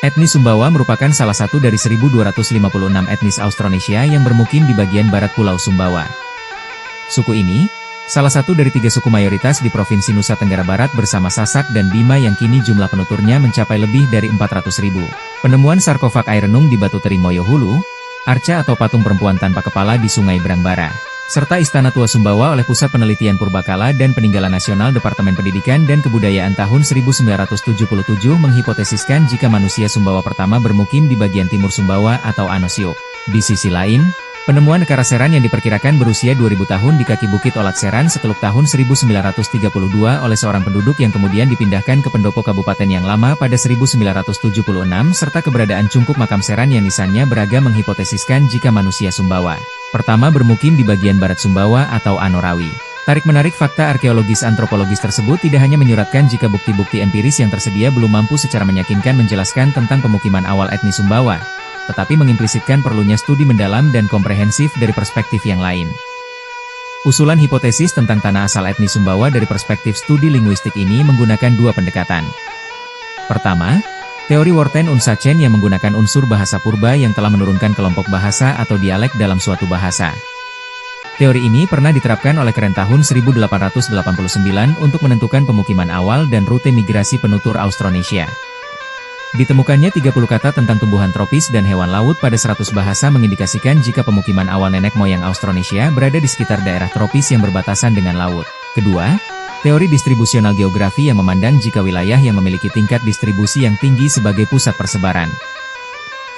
Etnis Sumbawa merupakan salah satu dari 1.256 etnis Austronesia yang bermukim di bagian barat Pulau Sumbawa. Suku ini, salah satu dari 3 suku mayoritas di Provinsi Nusa Tenggara Barat bersama Sasak dan Bima yang kini jumlah penuturnya mencapai lebih dari 400.000. Penemuan sarkofag air renung di Batu Terimoyo Hulu, arca atau patung perempuan tanpa kepala di Sungai Brangbara, serta Istana Tua Sumbawa oleh Pusat Penelitian Purbakala dan Peninggalan Nasional Departemen Pendidikan dan Kebudayaan tahun 1977 menghipotesiskan jika manusia Sumbawa pertama bermukim di bagian timur Sumbawa atau Anosio. Di sisi lain, penemuan Nekara Seran yang diperkirakan berusia 2000 tahun di kaki Bukit Olat Seran seteluk tahun 1932 oleh seorang penduduk yang kemudian dipindahkan ke pendopo kabupaten yang lama pada 1976 serta keberadaan cungkup makam Seran yang nisannya beragam menghipotesiskan jika manusia Sumbawa pertama bermukim di bagian barat Sumbawa atau Anorawi. Tarik-menarik fakta arkeologis antropologis tersebut tidak hanya menyuratkan jika bukti-bukti empiris yang tersedia belum mampu secara meyakinkan menjelaskan tentang pemukiman awal etnis Sumbawa, tetapi mengimplisitkan perlunya studi mendalam dan komprehensif dari perspektif yang lain. Usulan hipotesis tentang tanah asal etnis Sumbawa dari perspektif studi linguistik ini menggunakan 2 pendekatan. Pertama, teori Worten-Unsacen yang menggunakan unsur bahasa purba yang telah menurunkan kelompok bahasa atau dialek dalam suatu bahasa. Teori ini pernah diterapkan oleh Keren tahun 1889 untuk menentukan pemukiman awal dan rute migrasi penutur Austronesia. Ditemukannya 30 kata tentang tumbuhan tropis dan hewan laut pada 100 bahasa mengindikasikan jika pemukiman awal nenek moyang Austronesia berada di sekitar daerah tropis yang berbatasan dengan laut. Kedua, teori distribusional geografi yang memandang jika wilayah yang memiliki tingkat distribusi yang tinggi sebagai pusat persebaran.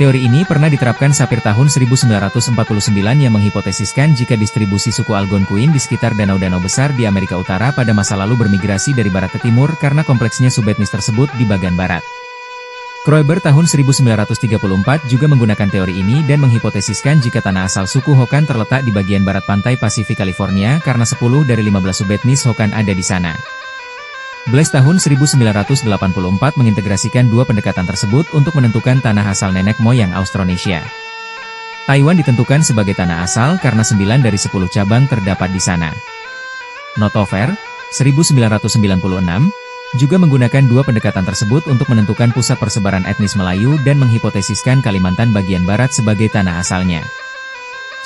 Teori ini pernah diterapkan Sapir tahun 1949 yang menghipotesiskan jika distribusi suku Algonquin di sekitar danau-danau besar di Amerika Utara pada masa lalu bermigrasi dari barat ke timur karena kompleksnya subetnis tersebut di bagian barat. Kroeber tahun 1934 juga menggunakan teori ini dan menghipotesiskan jika tanah asal suku Hokan terletak di bagian barat pantai Pasifik California karena 10 dari 15 subetnis Hokan ada di sana. Blaise tahun 1984 mengintegrasikan 2 pendekatan tersebut untuk menentukan tanah asal nenek moyang Austronesia. Taiwan ditentukan sebagai tanah asal karena 9 dari 10 cabang terdapat di sana. Notover, 1996, juga menggunakan 2 pendekatan tersebut untuk menentukan pusat persebaran etnis Melayu dan menghipotesiskan Kalimantan bagian barat sebagai tanah asalnya.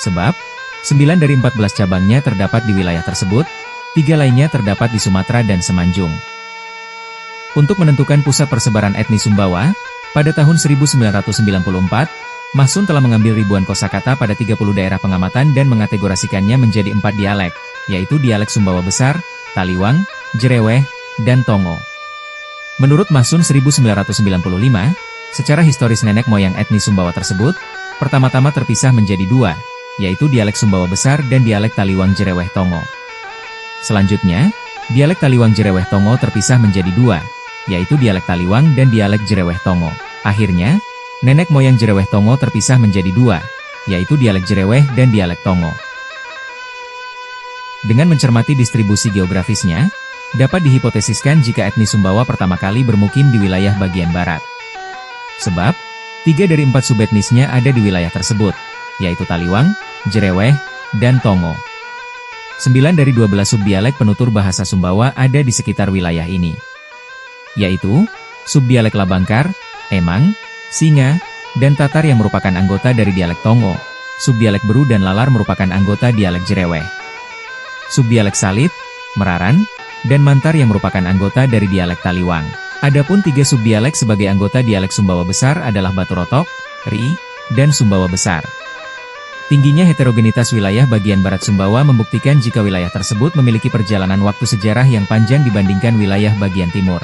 Sebab, 9 dari 14 cabangnya terdapat di wilayah tersebut, 3 lainnya terdapat di Sumatera dan Semenanjung. Untuk menentukan pusat persebaran etnis Sumbawa, pada tahun 1994, Mahsun telah mengambil ribuan kosakata pada 30 daerah pengamatan dan mengategorasikannya menjadi 4 dialek, yaitu dialek Sumbawa Besar, Taliwang, Jereweh, dan Tongo. Menurut Mahsun 1995, secara historis nenek moyang etnis Sumbawa tersebut, pertama-tama terpisah menjadi 2, yaitu dialek Sumbawa Besar dan dialek Taliwang Jereweh Tongo. Selanjutnya, dialek Taliwang Jereweh Tongo terpisah menjadi 2, yaitu dialek Taliwang dan dialek Jereweh Tongo. Akhirnya, nenek moyang Jereweh Tongo terpisah menjadi 2, yaitu dialek Jereweh dan dialek Tongo. Dengan mencermati distribusi geografisnya, dapat dihipotesiskan jika etnis Sumbawa pertama kali bermukim di wilayah bagian barat. Sebab, 3 dari 4 subetnisnya ada di wilayah tersebut, yaitu Taliwang, Jereweh, dan Tongo. 9 dari 12 subdialek penutur bahasa Sumbawa ada di sekitar wilayah ini, yaitu subdialek Labangkar, Emang, Singa, dan Tatar yang merupakan anggota dari dialek Tongo, subdialek Beru dan Lalar merupakan anggota dialek Jereweh, subdialek Salit, Meraran, dan Mantar yang merupakan anggota dari dialek Taliwang. Adapun 3 subdialek sebagai anggota dialek Sumbawa Besar adalah Baturotok, Ri, dan Sumbawa Besar. Tingginya heterogenitas wilayah bagian barat Sumbawa membuktikan jika wilayah tersebut memiliki perjalanan waktu sejarah yang panjang dibandingkan wilayah bagian timur.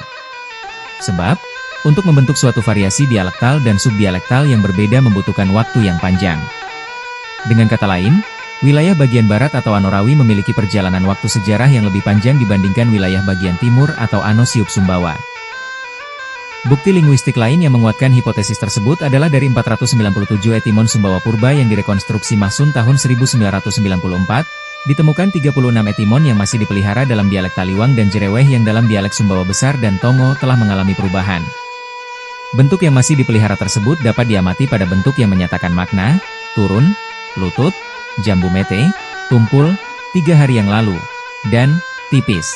Sebab, untuk membentuk suatu variasi dialektal dan subdialektal yang berbeda membutuhkan waktu yang panjang. Dengan kata lain, wilayah bagian barat atau Anorawi memiliki perjalanan waktu sejarah yang lebih panjang dibandingkan wilayah bagian timur atau Anosiup Sumbawa. Bukti linguistik lain yang menguatkan hipotesis tersebut adalah dari 497 etimon Sumbawa Purba yang direkonstruksi Mahsun tahun 1994, ditemukan 36 etimon yang masih dipelihara dalam dialek Taliwang dan Jereweh yang dalam dialek Sumbawa Besar dan Tongo telah mengalami perubahan. Bentuk yang masih dipelihara tersebut dapat diamati pada bentuk yang menyatakan makna, turun, lutut, jambu mete, tumpul, 3 hari yang lalu, dan tipis.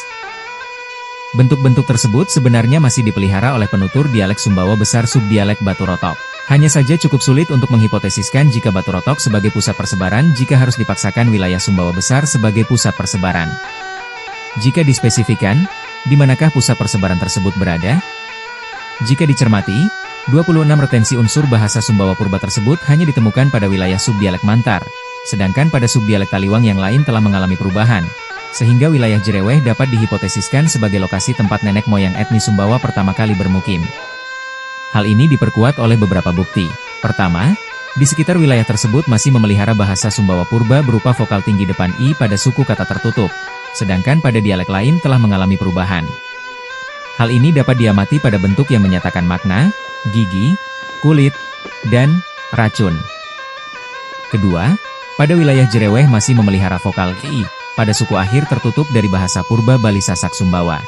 Bentuk-bentuk tersebut sebenarnya masih dipelihara oleh penutur dialek Sumbawa Besar subdialek Batu Rotok. Hanya saja cukup sulit untuk menghipotesiskan jika Batu Rotok sebagai pusat persebaran jika harus dipaksakan wilayah Sumbawa Besar sebagai pusat persebaran. Jika dispesifikan, di manakah pusat persebaran tersebut berada? Jika dicermati, 26 retensi unsur bahasa Sumbawa Purba tersebut hanya ditemukan pada wilayah subdialek Mantar, sedangkan pada subdialek Taliwang yang lain telah mengalami perubahan, sehingga wilayah Jereweh dapat dihipotesiskan sebagai lokasi tempat nenek moyang etnis Sumbawa pertama kali bermukim. Hal ini diperkuat oleh beberapa bukti. Pertama, di sekitar wilayah tersebut masih memelihara bahasa Sumbawa Purba berupa vokal tinggi depan I pada suku kata tertutup, sedangkan pada dialek lain telah mengalami perubahan. Hal ini dapat diamati pada bentuk yang menyatakan makna, gigi, kulit, dan racun. Kedua, pada wilayah Jereweh masih memelihara vokal I pada suku akhir tertutup dari bahasa Purba Bali Sasak Sumbawa.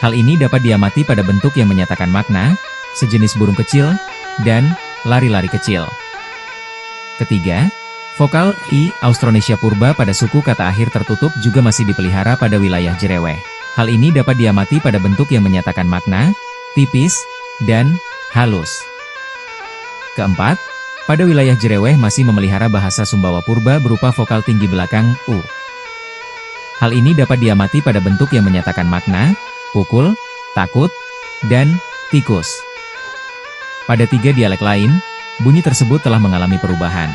Hal ini dapat diamati pada bentuk yang menyatakan makna, sejenis burung kecil, dan lari-lari kecil. Ketiga, vokal I Austronesia Purba pada suku kata akhir tertutup juga masih dipelihara pada wilayah Jereweh. Hal ini dapat diamati pada bentuk yang menyatakan makna, tipis, dan halus. Keempat, pada wilayah Jereweh masih memelihara bahasa Sumbawa Purba berupa vokal tinggi belakang U. Hal ini dapat diamati pada bentuk yang menyatakan makna, pukul, takut, dan tikus. Pada tiga dialek lain, bunyi tersebut telah mengalami perubahan.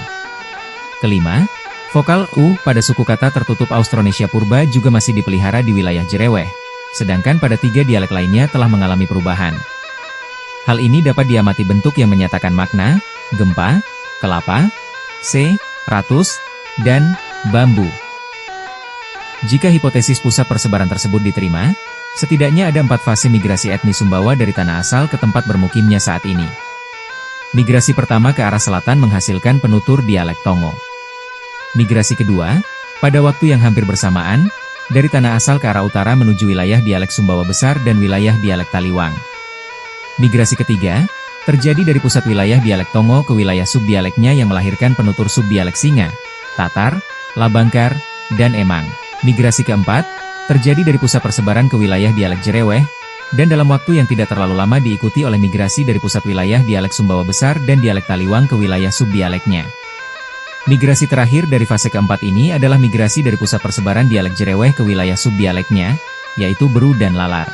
Kelima, vokal U pada suku kata tertutup Austronesia Purba juga masih dipelihara di wilayah Jereweh, sedangkan pada tiga dialek lainnya telah mengalami perubahan. Hal ini dapat diamati bentuk yang menyatakan makna, gempa, kelapa, ratus, dan bambu. Jika hipotesis pusat persebaran tersebut diterima, setidaknya ada 4 fase migrasi etnis Sumbawa dari tanah asal ke tempat bermukimnya saat ini. Migrasi pertama ke arah selatan menghasilkan penutur dialek Tongo. Migrasi kedua, pada waktu yang hampir bersamaan, dari tanah asal ke arah utara menuju wilayah dialek Sumbawa Besar dan wilayah dialek Taliwang. Migrasi ketiga, terjadi dari pusat wilayah dialek Tongo ke wilayah subdialeknya yang melahirkan penutur subdialek Singa, Tatar, Labangkar, dan Emang. Migrasi keempat, terjadi dari pusat persebaran ke wilayah dialek Jereweh, dan dalam waktu yang tidak terlalu lama diikuti oleh migrasi dari pusat wilayah dialek Sumbawa Besar dan dialek Taliwang ke wilayah subdialeknya. Migrasi terakhir dari fase keempat ini adalah migrasi dari pusat persebaran dialek Jereweh ke wilayah subdialeknya, yaitu Beru dan Lalar.